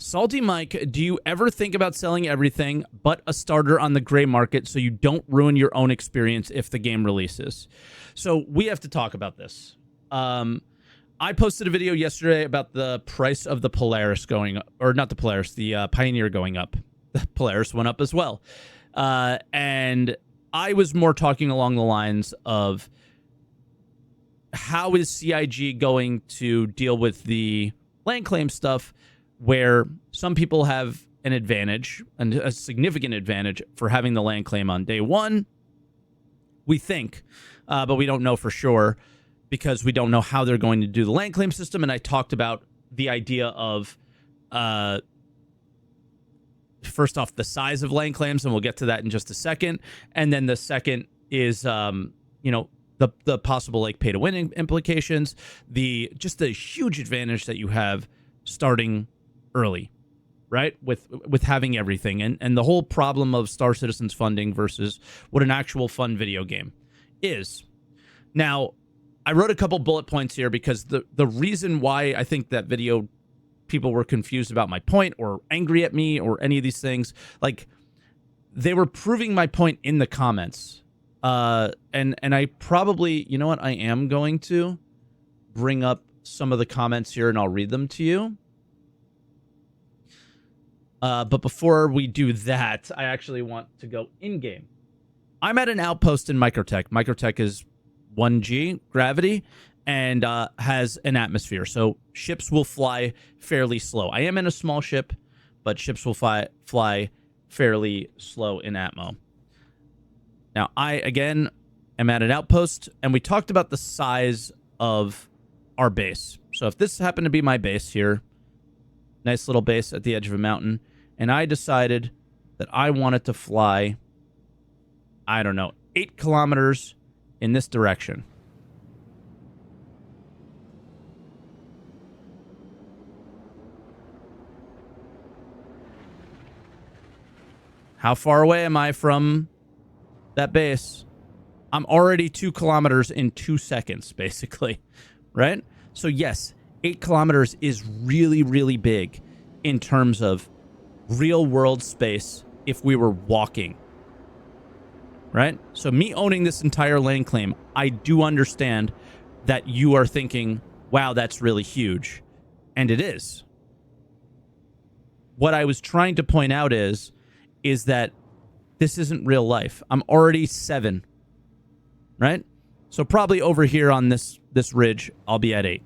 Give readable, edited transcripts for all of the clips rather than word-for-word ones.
SaltEMike, do you ever think about selling everything but a starter on the gray market so you don't ruin your own experience if the game releases? So we have to talk about this. I posted a video yesterday about the price of the Polaris going up, or not the Polaris, the Pioneer going up. The Polaris went up as well. And I was more talking along the lines of how is CIG going to deal with the land claim stuff where some people have an advantage, and a significant advantage for having the land claim on day one, we think, but we don't know for sure because we don't know how they're going to do the land claim system. And I talked about the idea of, first off, the size of land claims, and we'll get to that in just a second. And then the second is, the possible like pay to win implications, just the huge advantage that you have starting early, right? With having everything and the whole problem of Star Citizen's funding versus what an actual fun video game is. Now, I wrote a couple bullet points here because the reason why I think that video people were confused about my point or angry at me or any of these things, like they were proving my point in the comments. And I probably, you know what, I am going to bring up some of the comments here and I'll read them to you. But before we do that, I actually want to go in-game. I'm at an outpost in Microtech. Microtech is 1G gravity and has an atmosphere. So ships will fly fairly slow. I am in a small ship, but ships will fly fairly slow in Atmo. Now, I, again, am at an outpost, and we talked about the size of our base. So if this happened to be my base here, nice little base at the edge of a mountain, and I decided that I wanted to fly, I don't know, 8 kilometers in this direction. How far away am I from that base? I'm already 2 kilometers in 2 seconds, basically, right? So yes, 8 kilometers is really, really big in terms of real world space if we were walking, right? So me owning this entire land claim, I do understand that you are thinking, wow, that's really huge. And it is. What I was trying to point out is that this isn't real life. I'm already 7, right? So probably over here on this ridge, I'll be at 8.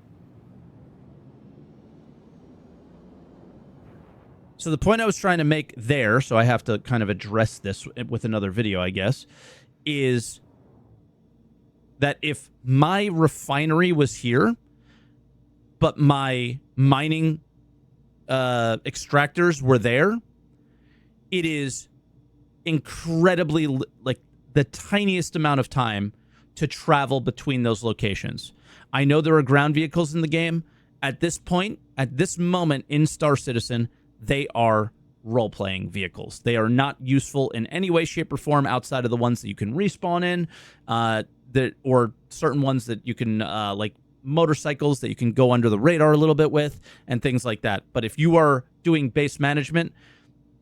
So the point I was trying to make there, so I have to kind of address this with another video, I guess, is that if my refinery was here, but my mining extractors were there, it is incredibly, like, the tiniest amount of time to travel between those locations. I know there are ground vehicles in the game. At this point, at this moment in Star Citizen, they are role-playing vehicles. They are not useful in any way, shape, or form outside of the ones that you can respawn in, or certain ones that you can, like motorcycles that you can go under the radar a little bit with, and things like that. But if you are doing base management,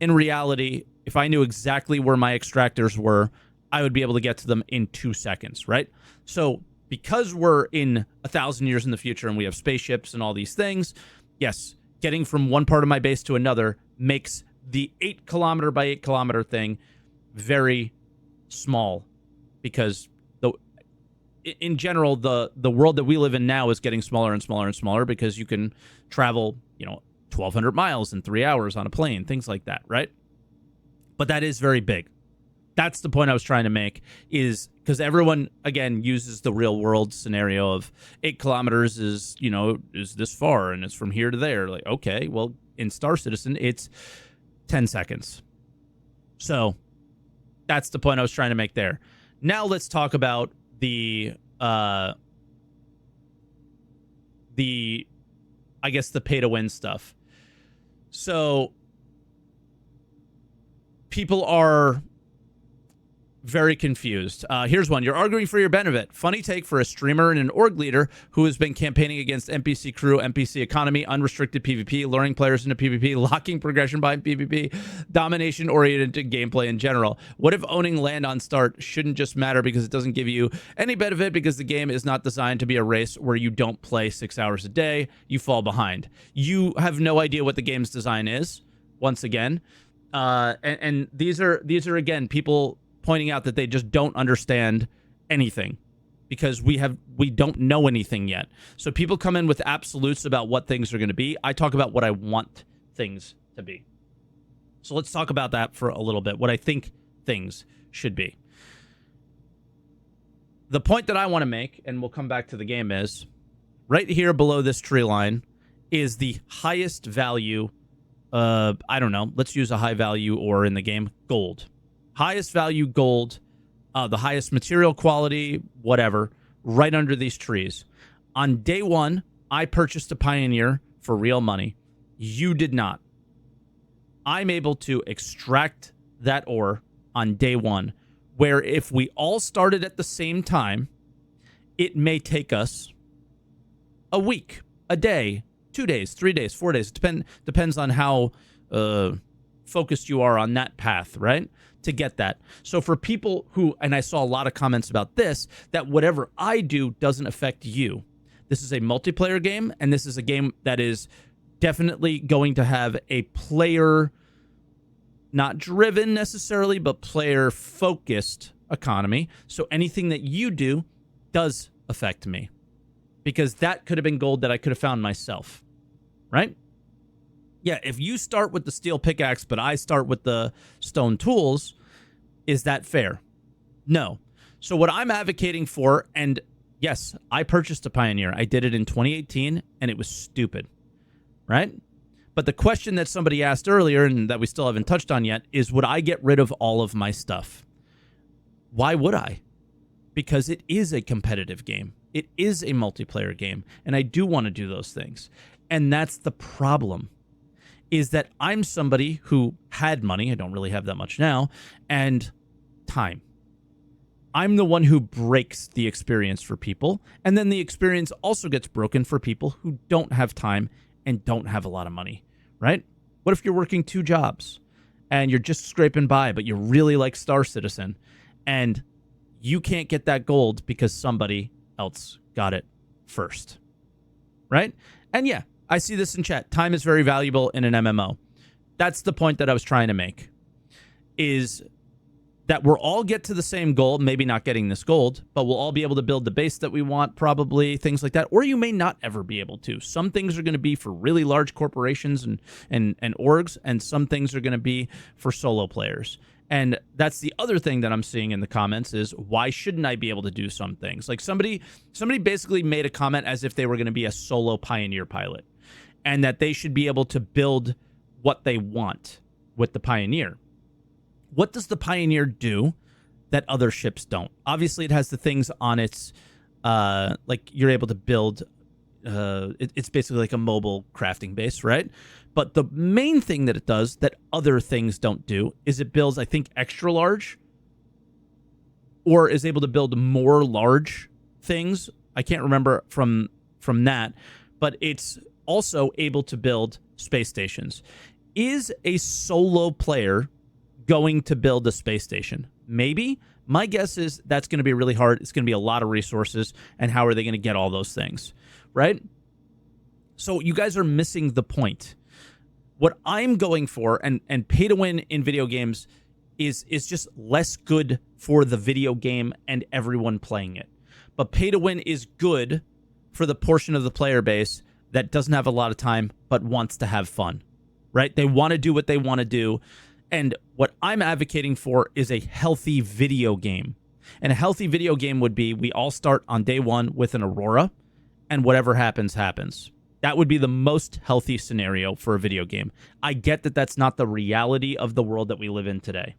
in reality, if I knew exactly where my extractors were, I would be able to get to them in 2 seconds, right? So because we're in 1,000 years in the future and we have spaceships and all these things, yes, getting from one part of my base to another makes the 8 kilometer by 8 kilometer thing very small, because in general, the world that we live in now is getting smaller and smaller and smaller because you can travel, 1,200 miles in 3 hours on a plane, things like that, right? But that is very big. That's the point I was trying to make, is because everyone, again, uses the real world scenario of 8 kilometers is this far and it's from here to there. Like, okay, well, in Star Citizen, it's 10 seconds. So that's the point I was trying to make there. Now let's talk about the I guess the pay to win stuff. So people are Very confused. Here's one. You're arguing for your benefit. Funny take for a streamer and an org leader who has been campaigning against NPC crew, NPC economy, unrestricted PvP, luring players into PvP, locking progression behind PvP, domination-oriented gameplay in general. What if owning land on start shouldn't just matter because it doesn't give you any benefit because the game is not designed to be a race where you don't play 6 hours a day, you fall behind. You have no idea what the game's design is, once again. And these are again, people pointing out that they just don't understand anything because we don't know anything yet. So people come in with absolutes about what things are going to be. I talk about what I want things to be. So let's talk about that for a little bit, what I think things should be. The point that I want to make, and we'll come back to the game, is right here below this tree line is the highest value, I don't know, let's use a high value ore in the game, gold. Highest value gold, the highest material quality, whatever, right under these trees. On day one, I purchased a Pioneer for real money. You did not. I'm able to extract that ore on day one, where if we all started at the same time, it may take us a week, a day, 2 days, 3 days, 4 days. Depends on how focused you are on that path, right? To get that. So for people who, and I saw a lot of comments about this, that whatever I do doesn't affect you. This is a multiplayer game, and this is a game that is definitely going to have a player, not driven necessarily, but player focused economy. So anything that you do does affect me, because that could have been gold that I could have found myself, right? Yeah, if you start with the steel pickaxe, but I start with the stone tools, is that fair? No. So what I'm advocating for, and yes, I purchased a Pioneer. I did it in 2018, and it was stupid, right? But the question that somebody asked earlier, and that we still haven't touched on yet, is would I get rid of all of my stuff? Why would I? Because it is a competitive game. It is a multiplayer game, and I do want to do those things. And that's the problem. Is that I'm somebody who had money, I don't really have that much now, and time. I'm the one who breaks the experience for people, and then the experience also gets broken for people who don't have time and don't have a lot of money, right? What if you're working 2 jobs and you're just scraping by, but you really like Star Citizen, and you can't get that gold because somebody else got it first, right? And yeah, I see this in chat. Time is very valuable in an MMO. That's the point that I was trying to make, is that we'll all get to the same goal, maybe not getting this gold, but we'll all be able to build the base that we want, probably, things like that. Or you may not ever be able to. Some things are going to be for really large corporations and orgs, and some things are going to be for solo players. And that's the other thing that I'm seeing in the comments is, why shouldn't I be able to do some things? Like somebody basically made a comment as if they were going to be a solo Pioneer pilot, and that they should be able to build what they want with the Pioneer. What does the Pioneer do that other ships don't? Obviously, it has the things on its, like you're able to build, it's basically like a mobile crafting base, right? But the main thing that it does that other things don't do is it builds, I think, extra large, or is able to build more large things. I can't remember from that, but it's also able to build space stations. Is a solo player going to build a space station? Maybe. My guess is that's going to be really hard. It's going to be a lot of resources, and how are they going to get all those things, right? So you guys are missing the point. What I'm going for, and pay to win in video games is just less good for the video game and everyone playing it. But pay to win is good for the portion of the player base that doesn't have a lot of time but wants to have fun, right? They want to do what they want to do. And what I'm advocating for is a healthy video game. And a healthy video game would be, we all start on day one with an Aurora, and whatever happens, happens. That would be the most healthy scenario for a video game. I get that that's not the reality of the world that we live in today.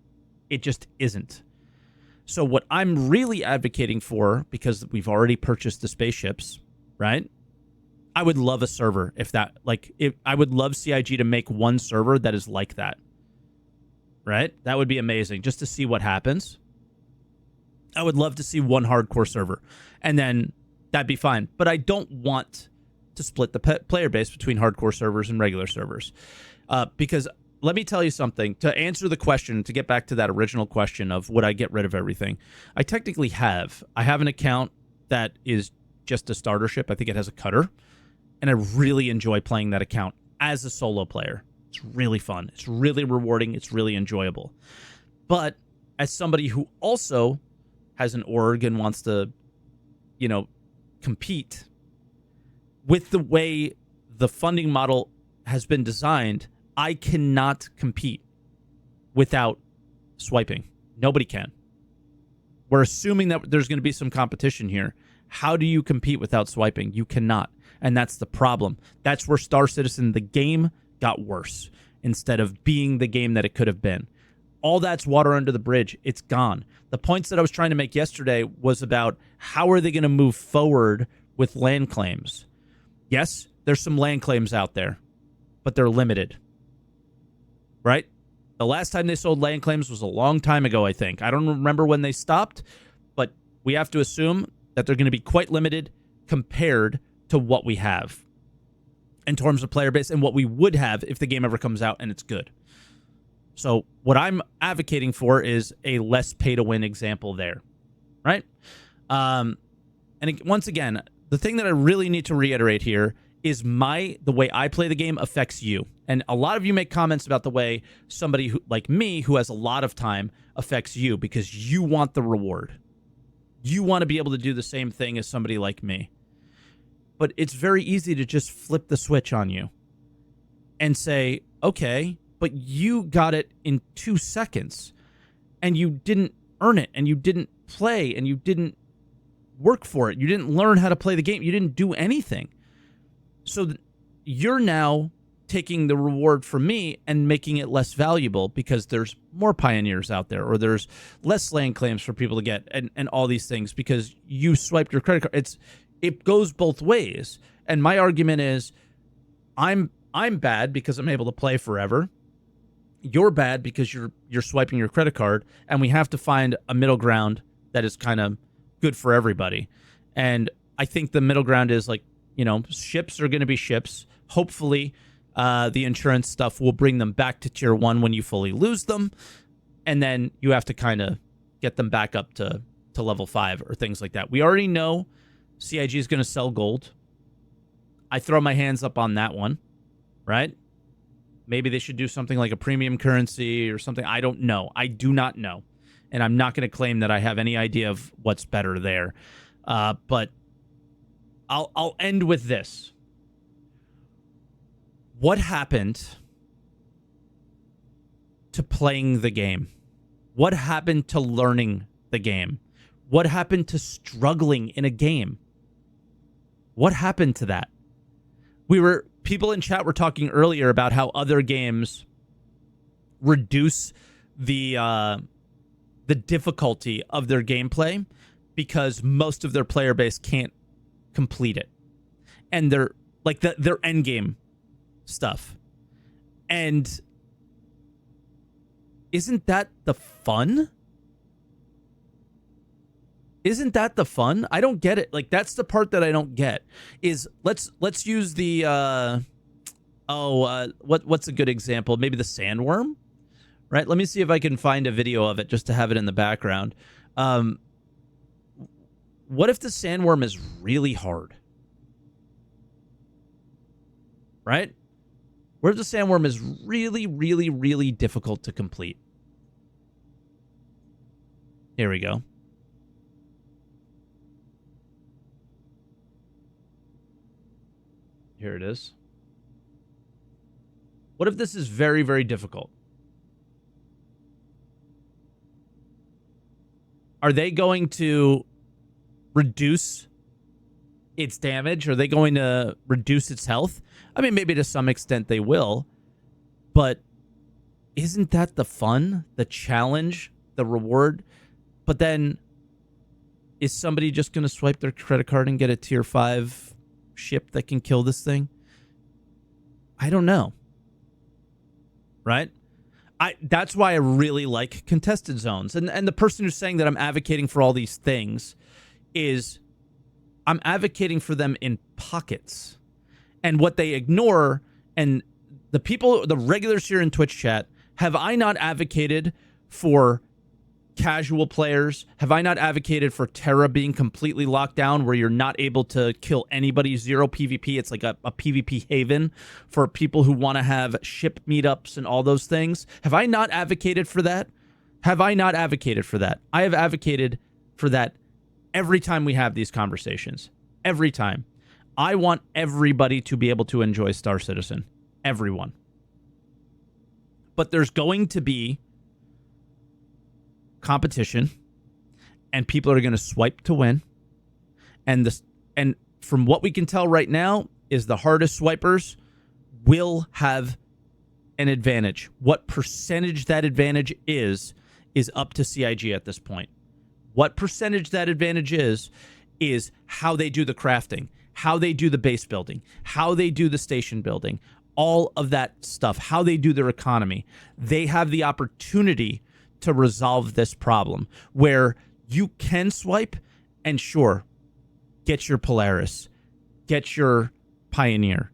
It just isn't. So what I'm really advocating for, because we've already purchased the spaceships, right? I would love a server I would love CIG to make one server that is like that. Right? That would be amazing, just to see what happens. I would love to see one hardcore server, and then that'd be fine. But I don't want to split the player base between hardcore servers and regular servers. Because let me tell you something. To answer the question, to get back to that original question of would I get rid of everything, I technically have. I have an account that is just a starter ship. I think it has a cutter. And I really enjoy playing that account as a solo player. It's really fun. It's really rewarding. It's really enjoyable. But as somebody who also has an org and wants to, compete, with the way the funding model has been designed, I cannot compete without swiping. Nobody can. We're assuming that there's going to be some competition here. How do you compete without swiping? You cannot. And that's the problem. That's where Star Citizen, the game, got worse instead of being the game that it could have been. All that's water under the bridge. It's gone. The points that I was trying to make yesterday was about how are they going to move forward with land claims. Yes, there's some land claims out there, but they're limited. Right? The last time they sold land claims was a long time ago, I think. I don't remember when they stopped, but we have to assume that they're going to be quite limited compared to what we have in terms of player base and what we would have if the game ever comes out and it's good. So what I'm advocating for is a less pay-to-win example there, right? Once again, the thing that I really need to reiterate here is the way I play the game affects you. And a lot of you make comments about the way somebody who, like me, who has a lot of time, affects you because you want the reward. You want to be able to do the same thing as somebody like me. But it's very easy to just flip the switch on you and say, okay, but you got it in 2 seconds and you didn't earn it and you didn't play and you didn't work for it. You didn't learn how to play the game. You didn't do anything. So you're now taking the reward from me and making it less valuable because there's more pioneers out there or there's less land claims for people to get and all these things because you swiped your credit card. It goes both ways. And my argument is I'm bad because I'm able to play forever. You're bad because you're swiping your credit card, and we have to find a middle ground that is kind of good for everybody. And I think the middle ground is ships are going to be ships. Hopefully, the insurance stuff will bring them back to tier 1 when you fully lose them, and then you have to kind of get them back up to level 5 or things like that. We already know CIG is going to sell gold. I throw my hands up on that one, right? Maybe they should do something like a premium currency or something. I don't know. I do not know. And I'm not going to claim that I have any idea of what's better there. But I'll end with this. What happened to playing the game? What happened to learning the game? What happened to struggling in a game? What happened to that? People in chat were talking earlier about how other games reduce the difficulty of their gameplay because most of their player base can't complete it, and they're like their end game stuff. And isn't that the fun? Isn't that the fun? I don't get it. Like, that's the part that I don't get. Is let's use the what's a good example? Maybe the sandworm, right? Let me see if I can find a video of it just to have it in the background. What if the sandworm is really hard? Right? What if the sandworm is really, really, really difficult to complete? Here we go. Here it is. What if this is very, very difficult? Are they going to reduce its damage? Are they going to reduce its health? I mean, maybe to some extent they will. But isn't that the fun, the challenge, the reward? But then, is somebody just going to swipe their credit card and get a tier 5 ship that can kill this thing? I don't know. Right? That's why I really like contested zones. And the person who's saying that I'm advocating for all these things is I'm advocating for them in pockets. And what they ignore, and the regulars here in Twitch chat, have I not advocated for casual players? Have I not advocated for Terra being completely locked down where you're not able to kill anybody, zero PvP? It's like a PvP haven for people who want to have ship meetups and all those things. Have I not advocated for that? Have I not advocated for that? I have advocated for that every time we have these conversations. Every time. I want everybody to be able to enjoy Star Citizen. Everyone. But there's going to be competition, and people are going to swipe to win. And from what we can tell right now is the hardest swipers will have an advantage. What percentage that advantage is up to CIG at this point. What percentage that advantage is how they do the crafting, how they do the base building, how they do the station building, all of that stuff, how they do their economy. They have the opportunity to resolve this problem where you can swipe and sure, get your Polaris, get your Pioneer.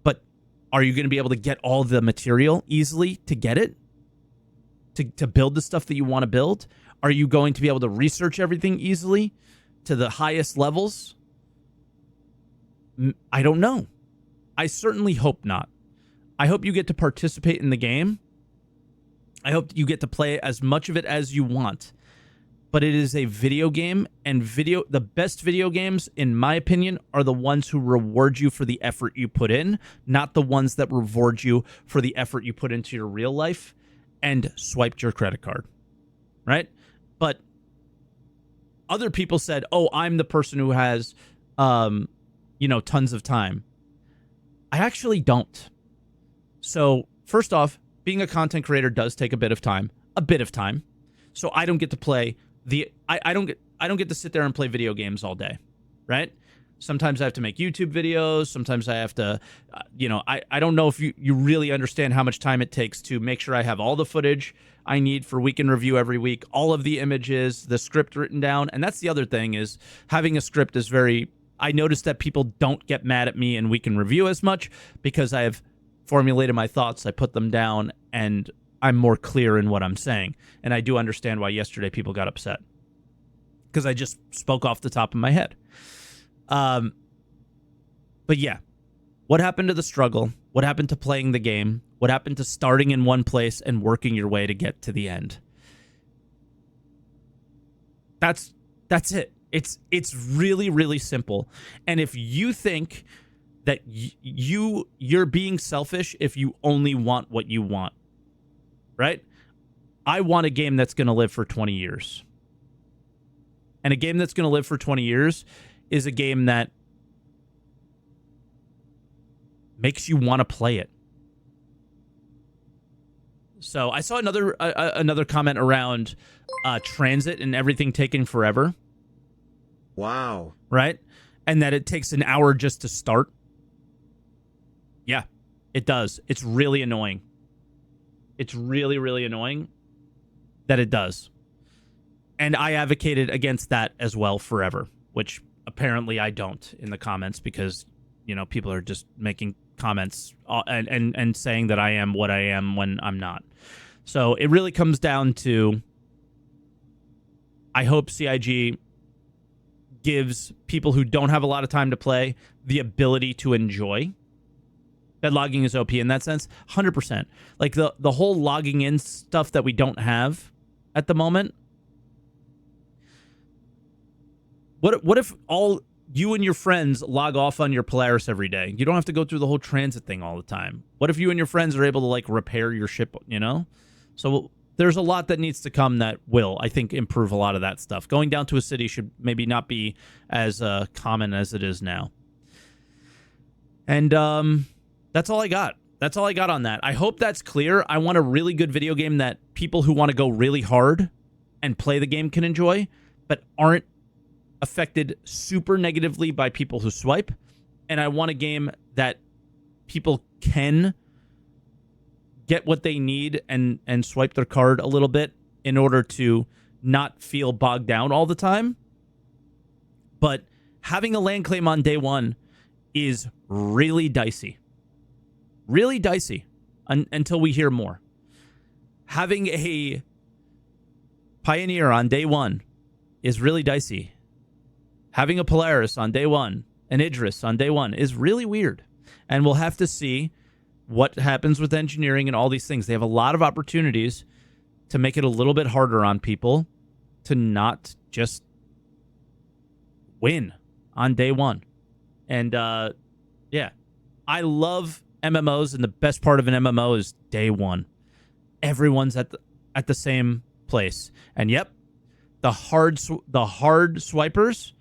But are you going to be able to get all the material easily to get it? To build the stuff that you want to build? Are you going to be able to research everything easily to the highest levels? I don't know. I certainly hope not. I hope you get to participate in the game. I hope you get to play as much of it as you want. But it is a video game, and the best video games, in my opinion, are the ones who reward you for the effort you put in, not the ones that reward you for the effort you put into your real life and swiped your credit card. Right? But other people said, oh, I'm the person who has, tons of time. I actually don't. So first off, being a content creator does take a bit of time. So I don't get to play I don't get to sit there and play video games all day, right? Sometimes I have to make YouTube videos. Sometimes I have to, I don't know if you really understand how much time it takes to make sure I have all the footage I need for Week in Review every week, all of the images, the script written down. And that's the other thing is having a script is I noticed that people don't get mad at me in Week in Review as much because I have formulated my thoughts, I put them down, and I'm more clear in what I'm saying. And I do understand why yesterday people got upset because I just spoke off the top of my head. But yeah, what happened to the struggle? What happened to playing the game? What happened to starting in one place and working your way to get to the end? That's it. It's really, really simple. And if you think that you're being selfish if you only want what you want, right? I want a game that's going to live for 20 years. And a game that's going to live for 20 years is a game that makes you want to play it. So I saw another comment around transit and everything taking forever. Wow. Right? And that it takes an hour just to start. Yeah, it does. It's really annoying. It's really, really annoying that it does. And I advocated against that as well forever, which apparently I don't in the comments because, people are just making comments and saying that I am what I am when I'm not. So it really comes down to, I hope CIG gives people who don't have a lot of time to play the ability to enjoy. That logging is OP in that sense, 100%. Like the whole logging in stuff that we don't have at the moment. What if all you and your friends log off on your Polaris every day? You don't have to go through the whole transit thing all the time. What if you and your friends are able to repair your ship, So there's a lot that needs to come that will, I think, improve a lot of that stuff. Going down to a city should maybe not be as common as it is now. And that's all I got. That's all I got on that. I hope that's clear. I want a really good video game that people who want to go really hard and play the game can enjoy, but aren't affected super negatively by people who swipe. And I want a game that people can get what they need and swipe their card a little bit in order to not feel bogged down all the time. But having a land claim on day one is really dicey. Really dicey until we hear more. Having a Pioneer on day one is really dicey. Having a Polaris on day one, an Idris on day one is really weird. And we'll have to see what happens with engineering and all these things. They have a lot of opportunities to make it a little bit harder on people to not just win on day one. And yeah, I love MMOs, and the best part of an MMO is day one. Everyone's at the same place. And yep, the hard swipers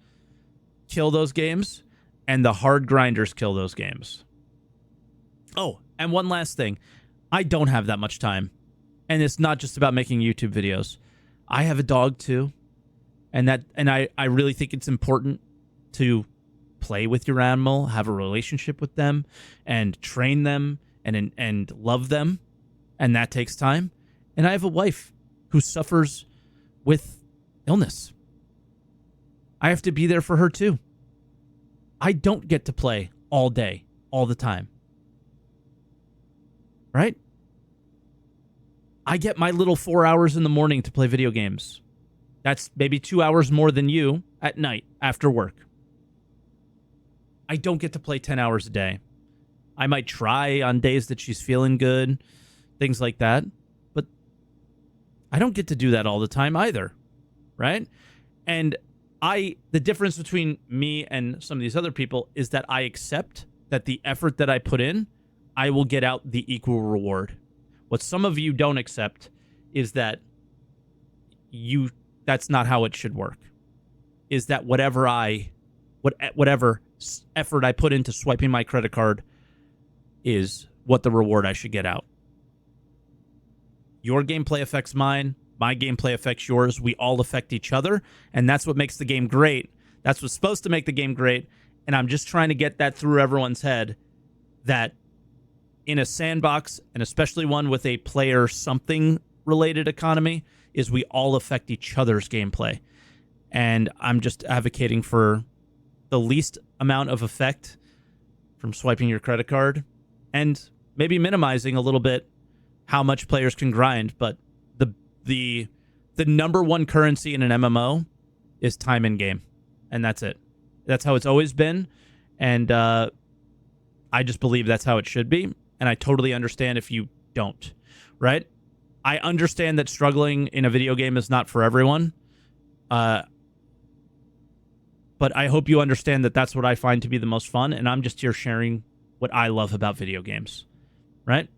kill those games, and the hard grinders kill those games. Oh, and one last thing. I don't have that much time. And it's not just about making YouTube videos. I have a dog too. And I really think it's important to play with your animal, have a relationship with them, and train them and love them. And that takes time. And I have a wife who suffers with illness. I have to be there for her too. I don't get to play all day, all the time. Right? I get my little 4 hours in the morning to play video games. That's maybe 2 hours more than you at night after work. I don't get to play 10 hours a day. I might try on days that she's feeling good, things like that. But I don't get to do that all the time either. Right? And the difference between me and some of these other people is that I accept that the effort that I put in, I will get out the equal reward. What some of you don't accept is that that's not how it should work. Is that whatever effort I put into swiping my credit card is what the reward I should get out. Your gameplay affects mine. My gameplay affects yours. We all affect each other. And that's what makes the game great. That's what's supposed to make the game great. And I'm just trying to get that through everyone's head that in a sandbox, and especially one with a player something related economy, is we all affect each other's gameplay. And I'm just advocating for the least amount of effect from swiping your credit card and maybe minimizing a little bit how much players can grind. But the number one currency in an MMO is time in game. And that's it. That's how it's always been. And I just believe that's how it should be. And I totally understand if you don't, right? I understand that struggling in a video game is not for everyone. But I hope you understand that that's what I find to be the most fun. And I'm just here sharing what I love about video games, right?